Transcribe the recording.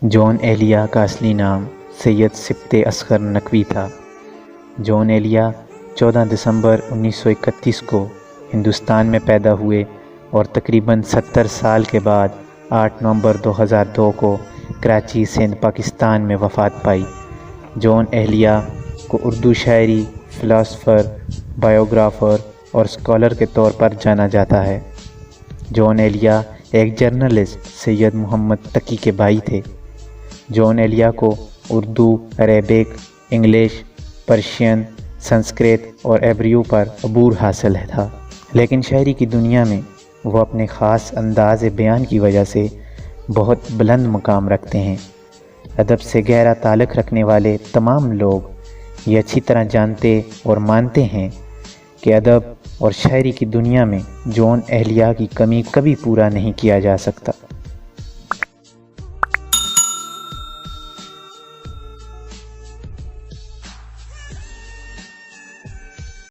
جون ایلیا کا اصلی نام سید سبط اصغر نقوی تھا۔ جون ایلیا 14 دسمبر 1931 کو ہندوستان میں پیدا ہوئے اور تقریباً 70 سال کے بعد 8 نومبر 2002 کو کراچی سندھ پاکستان میں وفات پائی۔ جون ایلیا کو اردو شاعری، فلاسفر، بایوگرافر اور اسکالر کے طور پر جانا جاتا ہے۔ جون ایلیا ایک جرنلسٹ سید محمد تقی کے بھائی تھے۔ جون ایلیا کو Urdu, Arabic, English, Persian, Sanskrit اور عبریو پر عبور حاصل تھا، لیکن شاعری کی دنیا میں وہ اپنے خاص انداز بیان کی وجہ سے بہت بلند مقام رکھتے ہیں۔ ادب سے گہرا تعلق رکھنے والے تمام لوگ یہ اچھی طرح جانتے اور مانتے ہیں کہ ادب اور شاعری کی دنیا میں جون ایلیا کی کمی کبھی پورا نہیں کیا جا سکتا۔